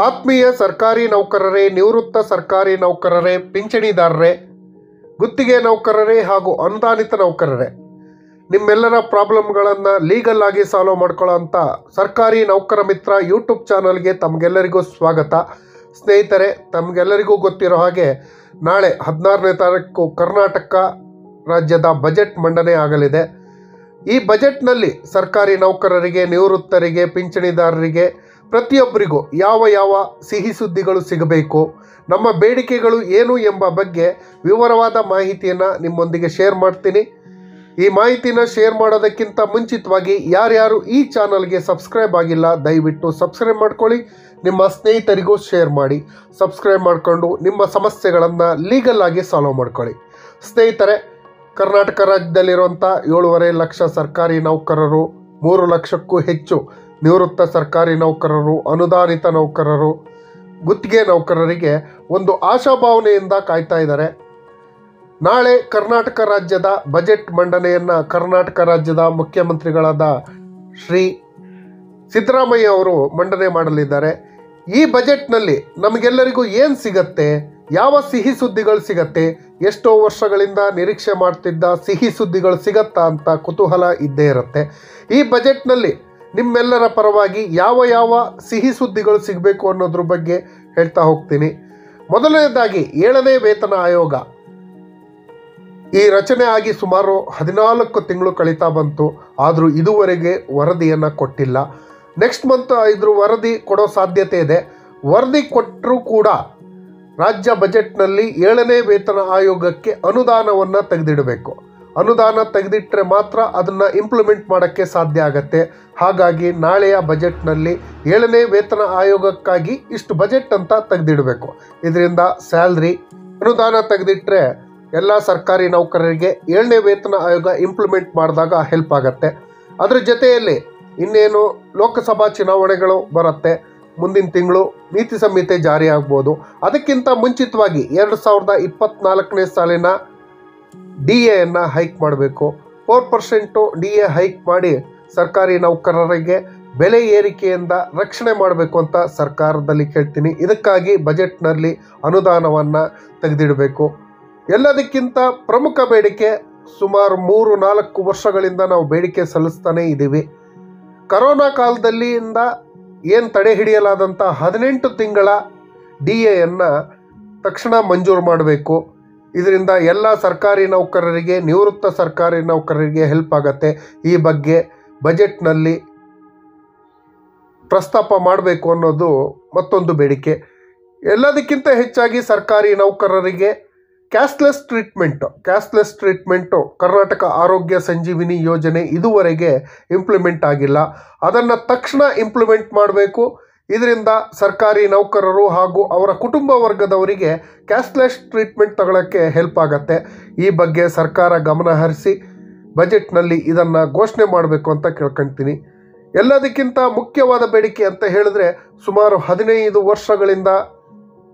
ಆತ್ಮೀಯ ಸರ್ಕಾರಿ ನೌಕರರೇ, ನಿವೃತ್ತ ಸರ್ಕಾರಿ ನೌಕರರೇ, ಪಿಂಚಣಿದಾರರೇ, ಗುತ್ತಿಗೆ ನೌಕರರೇ ಹಾಗೂ ಅನುದಾನಿತ ನೌಕರರೇ, ನಿಮ್ಮೆಲ್ಲರ ಪ್ರಾಬ್ಲಮ್ಗಳನ್ನು ಲೀಗಲ್ ಆಗಿ ಸಾಲ್ವ್ ಮಾಡ್ಕೊಳ್ಳೋಂಥ ಸರ್ಕಾರಿ ನೌಕರ ಮಿತ್ರ ಯೂಟ್ಯೂಬ್ ಚಾನಲ್ಗೆ ತಮಗೆಲ್ಲರಿಗೂ ಸ್ವಾಗತ. ಸ್ನೇಹಿತರೆ, ತಮಗೆಲ್ಲರಿಗೂ ಗೊತ್ತಿರೋ ಹಾಗೆ ನಾಳೆ 16ನೇ ತಾರೀಕು ಕರ್ನಾಟಕ ರಾಜ್ಯದ ಬಜೆಟ್ ಮಂಡನೆ ಆಗಲಿದೆ. ಈ ಬಜೆಟ್ನಲ್ಲಿ ಸರ್ಕಾರಿ ನೌಕರರಿಗೆ, ನಿವೃತ್ತರಿಗೆ, ಪಿಂಚಣಿದಾರರಿಗೆ ಪ್ರತಿಯೊಬ್ಬರಿಗೂ ಯಾವ ಸಿಹಿ ಸುದ್ದಿಗಳು ಸಿಗಬೇಕು, ನಮ್ಮ ಬೇಡಿಕೆಗಳು ಏನು ಎಂಬ ಬಗ್ಗೆ ವಿವರವಾದ ಮಾಹಿತಿಯನ್ನು ನಿಮ್ಮೊಂದಿಗೆ ಶೇರ್ ಮಾಡ್ತೀನಿ. ಈ ಮಾಹಿತಿನ ಶೇರ್ ಮಾಡೋದಕ್ಕಿಂತ ಮುಂಚಿತವಾಗಿ ಯಾರ್ಯಾರು ಈ ಚಾನಲ್ಗೆ ಸಬ್ಸ್ಕ್ರೈಬ್ ಆಗಿಲ್ಲ ದಯವಿಟ್ಟು ಸಬ್ಸ್ಕ್ರೈಬ್ ಮಾಡ್ಕೊಳ್ಳಿ. ನಿಮ್ಮ ಸ್ನೇಹಿತರಿಗೂ ಶೇರ್ ಮಾಡಿ. ಸಬ್ಸ್ಕ್ರೈಬ್ ಮಾಡಿಕೊಂಡು ನಿಮ್ಮ ಸಮಸ್ಯೆಗಳನ್ನು ಲೀಗಲ್ ಆಗಿ ಸಾಲ್ವ್ ಮಾಡ್ಕೊಳ್ಳಿ. ಸ್ನೇಹಿತರೆ, ಕರ್ನಾಟಕ ರಾಜ್ಯದಲ್ಲಿರುವಂಥ 7.5 ಲಕ್ಷ ಸರ್ಕಾರಿ ನೌಕರರು, 3 ಲಕ್ಷಕ್ಕೂ ಹೆಚ್ಚು ನಿವೃತ್ತ ಸರ್ಕಾರಿ ನೌಕರರು, ಅನುದಾನಿತ ನೌಕರರು, ಗುತ್ತಿಗೆ ನೌಕರರಿಗೆ ಒಂದು ಆಶಾಭಾವನೆಯಿಂದ ಕಾಯ್ತಾ ಇದ್ದಾರೆ. ನಾಳೆ ಕರ್ನಾಟಕ ರಾಜ್ಯದ ಬಜೆಟ್ ಮಂಡನೆಯನ್ನು ಕರ್ನಾಟಕ ರಾಜ್ಯದ ಮುಖ್ಯಮಂತ್ರಿಗಳಾದ ಶ್ರೀ ಸಿದ್ದರಾಮಯ್ಯ ಅವರು ಮಂಡನೆ ಮಾಡಲಿದ್ದಾರೆ. ಈ ಬಜೆಟ್ನಲ್ಲಿ ನಮಗೆಲ್ಲರಿಗೂ ಏನು ಸಿಗತ್ತೆ, ಯಾವ ಸಿಹಿ ಸುದ್ದಿಗಳು ಸಿಗತ್ತೆ, ಎಷ್ಟೋ ವರ್ಷಗಳಿಂದ ನಿರೀಕ್ಷೆ ಮಾಡ್ತಿದ್ದ ಸಿಹಿ ಸುದ್ದಿಗಳು ಸಿಗತ್ತಾ ಅಂತ ಕುತೂಹಲ ಇದ್ದೇ ಇರುತ್ತೆ. ಈ ಬಜೆಟ್ನಲ್ಲಿ ನಿಮ್ಮೆಲ್ಲರ ಪರವಾಗಿ ಯಾವ ಸಿಹಿ ಸುದ್ದಿಗಳು ಸಿಗಬೇಕು ಅನ್ನೋದ್ರ ಬಗ್ಗೆ ಹೇಳ್ತಾ ಹೋಗ್ತೀನಿ. ಮೊದಲನೇದಾಗಿ 7ನೇ ವೇತನ ಆಯೋಗ ಈ ರಚನೆ ಆಗಿ ಸುಮಾರು 14 ತಿಂಗಳು ಕಳೀತಾ ಬಂತು. ಆದರೂ ಇದುವರೆಗೆ ವರದಿಯನ್ನು ಕೊಟ್ಟಿಲ್ಲ. ನೆಕ್ಸ್ಟ್ ಮಂತ್ ಇದ್ರ ವರದಿ ಕೊಡೋ ಸಾಧ್ಯತೆ ಇದೆ. ವರದಿ ಕೊಟ್ಟರೂ ಕೂಡ ರಾಜ್ಯ ಬಜೆಟ್ನಲ್ಲಿ 7ನೇ ವೇತನ ಆಯೋಗಕ್ಕೆ ಅನುದಾನವನ್ನು ತೆಗೆದಿಡಬೇಕು. ಅನುದಾನ ತೆಗೆದಿಟ್ಟರೆ ಮಾತ್ರ ಅದನ್ನು ಇಂಪ್ಲಿಮೆಂಟ್ ಮಾಡೋಕ್ಕೆ ಸಾಧ್ಯ ಆಗತ್ತೆ. ಹಾಗಾಗಿ ನಾಳೆಯ ಬಜೆಟ್ನಲ್ಲಿ 7ನೇ ವೇತನ ಆಯೋಗಕ್ಕಾಗಿ ಇಷ್ಟು ಬಜೆಟ್ ಅಂತ ತೆಗೆದಿಡಬೇಕು. ಇದರಿಂದ ಸ್ಯಾಲ್ರಿ ಅನುದಾನ ತೆಗೆದಿಟ್ಟರೆ ಎಲ್ಲ ಸರ್ಕಾರಿ ನೌಕರರಿಗೆ 7ನೇ ವೇತನ ಆಯೋಗ ಇಂಪ್ಲಿಮೆಂಟ್ ಮಾಡಿದಾಗ ಹೆಲ್ಪ್ ಆಗುತ್ತೆ. ಅದರ ಜೊತೆಯಲ್ಲಿ ಇನ್ನೇನು ಲೋಕಸಭಾ ಚುನಾವಣೆಗಳು ಬರುತ್ತೆ. ಮುಂದಿನ ತಿಂಗಳು ನೀತಿ ಸಂಹಿತೆ ಜಾರಿ ಆಗ್ಬೋದು. ಅದಕ್ಕಿಂತ ಮುಂಚಿತವಾಗಿ 2024ನೇ ಸಾಲಿನ DAಯನ್ನು ಹೈಕ್ ಮಾಡಬೇಕು. 4% DA ಹೈಕ್ ಮಾಡಿ ಸರ್ಕಾರಿ ನೌಕರರಿಗೆ ಬೆಲೆ ಏರಿಕೆಯಿಂದ ರಕ್ಷಣೆ ಮಾಡಬೇಕು ಅಂತ ಸರ್ಕಾರದಲ್ಲಿ ಕೇಳ್ತೀನಿ. ಇದಕ್ಕಾಗಿ ಬಜೆಟ್ನಲ್ಲಿ ಅನುದಾನವನ್ನು ತೆಗೆದಿಡಬೇಕು. ಎಲ್ಲದಕ್ಕಿಂತ ಪ್ರಮುಖ ಬೇಡಿಕೆ, ಸುಮಾರು 3-4 ವರ್ಷಗಳಿಂದ ನಾವು ಬೇಡಿಕೆ ಸಲ್ಲಿಸ್ತಾನೇ ಇದ್ದೀವಿ. ಕರೋನಾ ಕಾಲದಲ್ಲಿಂದ ಏನು ತಡೆ ಹಿಡಿಯಲಾದಂಥ 18 ತಿಂಗಳ DAಯನ್ನು ತಕ್ಷಣ ಮಂಜೂರು ಮಾಡಬೇಕು. ಇದರಿಂದ ಎಲ್ಲ ಸರ್ಕಾರಿ ನೌಕರರಿಗೆ, ನಿವೃತ್ತ ಸರ್ಕಾರಿ ನೌಕರರಿಗೆ ಹೆಲ್ಪ್ ಆಗುತ್ತೆ. ಈ ಬಗ್ಗೆ ಬಜೆಟ್ನಲ್ಲಿ ಪ್ರಸ್ತಾಪ ಮಾಡಬೇಕು ಅನ್ನೋದು ಮತ್ತೊಂದು ಬೇಡಿಕೆ. ಎಲ್ಲದಕ್ಕಿಂತ ಹೆಚ್ಚಾಗಿ ಸರ್ಕಾರಿ ನೌಕರರಿಗೆ ಕ್ಯಾಶ್ಲೆಸ್ ಟ್ರೀಟ್ಮೆಂಟು ಕರ್ನಾಟಕ ಆರೋಗ್ಯ ಸಂಜೀವಿನಿ ಯೋಜನೆ ಇದುವರೆಗೆ ಇಂಪ್ಲಿಮೆಂಟ್ ಆಗಿಲ್ಲ. ಅದನ್ನು ತಕ್ಷಣ ಇಂಪ್ಲಿಮೆಂಟ್ ಮಾಡಬೇಕು. ಇದರಿಂದ ಸರ್ಕಾರಿ ನೌಕರರು ಹಾಗೂ ಅವರ ಕುಟುಂಬ ವರ್ಗದವರಿಗೆ ಕ್ಯಾಶ್ಲೆಸ್ ಟ್ರೀಟ್ಮೆಂಟ್ ತಗೊಳ್ಳೋಕ್ಕೆ ಹೆಲ್ಪ್ ಆಗುತ್ತೆ. ಈ ಬಗ್ಗೆ ಸರ್ಕಾರ ಗಮನ ಹರಿಸಿ ಬಜೆಟ್ನಲ್ಲಿ ಇದನ್ನು ಘೋಷಣೆ ಮಾಡಬೇಕು ಅಂತ ಕೇಳ್ಕೊಳ್ತೀನಿ. ಎಲ್ಲದಕ್ಕಿಂತ ಮುಖ್ಯವಾದ ಬೇಡಿಕೆ ಅಂತ ಹೇಳಿದ್ರೆ, ಸುಮಾರು 15 ವರ್ಷಗಳಿಂದ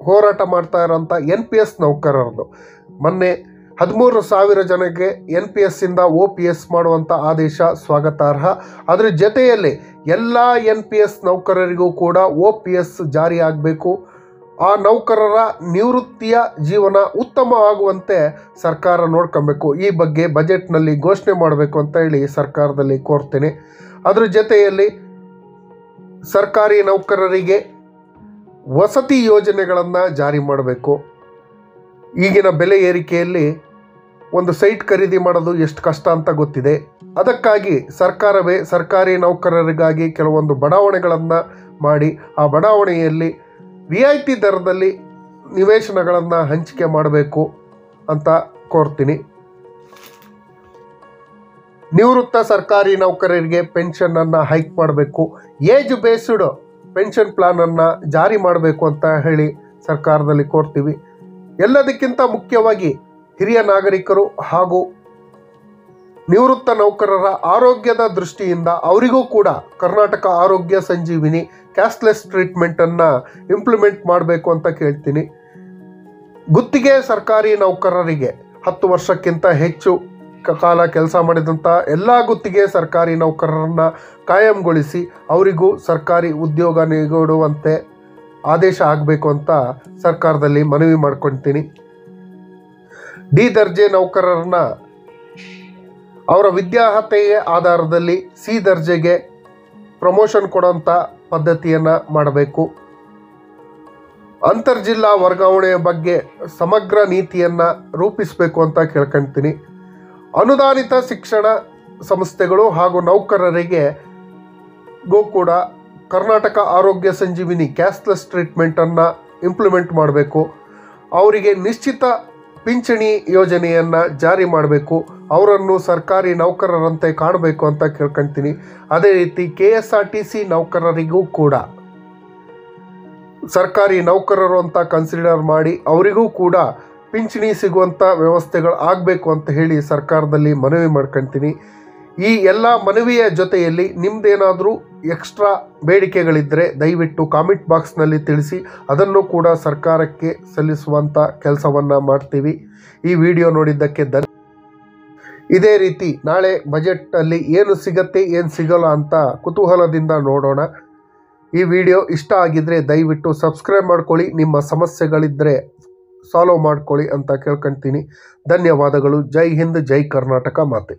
ಹೋರಾಟ ಮಾಡ್ತಾ ಇರೋಂಥ NPS ನೌಕರರದು. ಮೊನ್ನೆ 13,000 ಜನಕ್ಕೆ NPSಯಿಂದ OPS ಮಾಡುವಂಥ ಆದೇಶ ಸ್ವಾಗತಾರ್ಹ. ಅದರ ಜೊತೆಯಲ್ಲಿ ಎಲ್ಲ NPS ನೌಕರರಿಗೂ ಕೂಡ OPS ಜಾರಿಯಾಗಬೇಕು. ಆ ನೌಕರರ ನಿವೃತ್ತಿಯ ಜೀವನ ಉತ್ತಮವಾಗುವಂತೆ ಸರ್ಕಾರ ನೋಡ್ಕೊಬೇಕು. ಈ ಬಗ್ಗೆ ಬಜೆಟ್ನಲ್ಲಿ ಘೋಷಣೆ ಮಾಡಬೇಕು ಅಂತ ಹೇಳಿ ಸರ್ಕಾರದಲ್ಲಿ ಕೋರ್ತೀನಿ. ಅದರ ಜೊತೆಯಲ್ಲಿ ಸರ್ಕಾರಿ ನೌಕರರಿಗೆ ವಸತಿ ಯೋಜನೆಗಳನ್ನು ಜಾರಿ ಮಾಡಬೇಕು. ಈಗಿನ ಬೆಲೆ ಏರಿಕೆಯಲ್ಲಿ ಒಂದು ಸೈಟ್ ಖರೀದಿ ಮಾಡೋದು ಎಷ್ಟು ಕಷ್ಟ ಅಂತ ಗೊತ್ತಿದೆ. ಅದಕ್ಕಾಗಿ ಸರ್ಕಾರವೇ ಸರ್ಕಾರಿ ನೌಕರರಿಗಾಗಿ ಕೆಲವೊಂದು ಬಡಾವಣೆಗಳನ್ನು ಮಾಡಿ ಆ ಬಡಾವಣೆಯಲ್ಲಿ ರಿಯಾಯಿತಿ ದರದಲ್ಲಿ ನಿವೇಶನಗಳನ್ನು ಹಂಚಿಕೆ ಮಾಡಬೇಕು ಅಂತ ಕೋರ್ತೀನಿ. ನಿವೃತ್ತ ಸರ್ಕಾರಿ ನೌಕರರಿಗೆ ಪೆನ್ಷನನ್ನು ಹೈಕ್ ಮಾಡಬೇಕು. ಏಜ್ ಬೇಸ್ಡ್ ಪೆನ್ಷನ್ ಪ್ಲಾನನ್ನು ಜಾರಿ ಮಾಡಬೇಕು ಅಂತ ಹೇಳಿ ಸರ್ಕಾರದಲ್ಲಿ ಕೋರ್ತೀವಿ. ಎಲ್ಲದಕ್ಕಿಂತ ಮುಖ್ಯವಾಗಿ ಹಿರಿಯ ನಾಗರಿಕರು ಹಾಗೂ ನಿವೃತ್ತ ನೌಕರರ ಆರೋಗ್ಯದ ದೃಷ್ಟಿಯಿಂದ ಅವರಿಗೂ ಕೂಡ ಕರ್ನಾಟಕ ಆರೋಗ್ಯ ಸಂಜೀವಿನಿ ಕ್ಯಾಶ್ಲೆಸ್ ಟ್ರೀಟ್ಮೆಂಟನ್ನು ಇಂಪ್ಲಿಮೆಂಟ್ ಮಾಡಬೇಕು ಅಂತ ಕೇಳ್ತೀನಿ. ಗುತ್ತಿಗೆ ಸರ್ಕಾರಿ ನೌಕರರಿಗೆ 10 ವರ್ಷಕ್ಕಿಂತ ಹೆಚ್ಚು ಕಾಲ ಕೆಲಸ ಮಾಡಿದಂಥ ಎಲ್ಲ ಗುತ್ತಿಗೆ ಸರ್ಕಾರಿ ನೌಕರರನ್ನು ಕಾಯಂಗೊಳಿಸಿ ಅವರಿಗೂ ಸರ್ಕಾರಿ ಉದ್ಯೋಗ ನೀಡುವಂತೆ ಆದೇಶ ಆಗಬೇಕು ಅಂತ ಸರ್ಕಾರದಲ್ಲಿ ಮನವಿ ಮಾಡ್ಕೊಳ್ತೀನಿ. ಡಿ ದರ್ಜೆ ನೌಕರರನ್ನ ಅವರ ವಿದ್ಯಾರ್ಹತೆಯ ಆಧಾರದಲ್ಲಿ ಸಿ ದರ್ಜೆಗೆ ಪ್ರಮೋಷನ್ ಕೊಡೋಂಥ ಪದ್ಧತಿಯನ್ನು ಮಾಡಬೇಕು. ಅಂತರ್ಜಿಲ್ಲಾ ವರ್ಗಾವಣೆಯ ಬಗ್ಗೆ ಸಮಗ್ರ ನೀತಿಯನ್ನು ರೂಪಿಸಬೇಕು ಅಂತ ಕೇಳ್ಕೊಳ್ತೀನಿ. ಅನುದಾನಿತ ಶಿಕ್ಷಣ ಸಂಸ್ಥೆಗಳು ಹಾಗೂ ನೌಕರರಿಗೆ ಕೂಡ ಕರ್ನಾಟಕ ಆರೋಗ್ಯ ಸಂಜೀವಿನಿ ಕ್ಯಾಶ್ಲೆಸ್ ಟ್ರೀಟ್ಮೆಂಟನ್ನು ಇಂಪ್ಲಿಮೆಂಟ್ ಮಾಡಬೇಕು. ಅವರಿಗೆ ನಿಶ್ಚಿತ ಪಿಂಚಣಿ ಯೋಜನೆಯನ್ನು ಜಾರಿ ಮಾಡಬೇಕು. ಅವರನ್ನು ಸರ್ಕಾರಿ ನೌಕರರಂತೆ ಕಾಣಬೇಕು ಅಂತ ಕೇಳ್ಕೊಳ್ತೀನಿ. ಅದೇ ರೀತಿ KSRTC ನೌಕರರಿಗೂ ಕೂಡ ಸರ್ಕಾರಿ ನೌಕರರು ಅಂತ ಕನ್ಸಿಡರ್ ಮಾಡಿ ಅವರಿಗೂ ಕೂಡ ಪಿಂಚಣಿ ಸಿಗುವಂಥ ವ್ಯವಸ್ಥೆಗಳು ಆಗಬೇಕು ಅಂತ ಹೇಳಿ ಸರ್ಕಾರದಲ್ಲಿ ಮನವಿ ಮಾಡ್ಕೊಳ್ತೀನಿ. ಈ ಎಲ್ಲ ಮನವಿಯ ಜೊತೆಯಲ್ಲಿ ನಿಮ್ಮದೇನಾದರೂ ಎಕ್ಸ್ಟ್ರಾ ಬೇಡಿಕೆಗಳಿದ್ದರೆ ದಯವಿಟ್ಟು ಕಾಮೆಂಟ್ ಬಾಕ್ಸ್ನಲ್ಲಿ ತಿಳಿಸಿ, ಅದನ್ನು ಕೂಡ ಸರ್ಕಾರಕ್ಕೆ ಸಲ್ಲಿಸುವಂಥ ಕೆಲಸವನ್ನು ಮಾಡ್ತೀವಿ. ಈ ವಿಡಿಯೋ ನೋಡಿದ್ದಕ್ಕೆ ಇದೇ ರೀತಿ ನಾಳೆ ಬಜೆಟಲ್ಲಿ ಏನು ಸಿಗತ್ತೆ ಏನು ಸಿಗಲ್ಲ ಅಂತ ಕುತೂಹಲದಿಂದ ನೋಡೋಣ. ಈ ವಿಡಿಯೋ ಇಷ್ಟ ಆಗಿದ್ದರೆ ದಯವಿಟ್ಟು ಸಬ್ಸ್ಕ್ರೈಬ್ ಮಾಡ್ಕೊಳ್ಳಿ, ನಿಮ್ಮ ಸಮಸ್ಯೆಗಳಿದ್ದರೆ ಸಾಲ್ವ್ ಮಾಡ್ಕೊಳ್ಳಿ ಅಂತ ಕೇಳ್ಕೊಳ್ತೀನಿ. ಧನ್ಯವಾದಗಳು. ಜೈ ಹಿಂದ್, ಜೈ ಕರ್ನಾಟಕ ಮಾತೆ.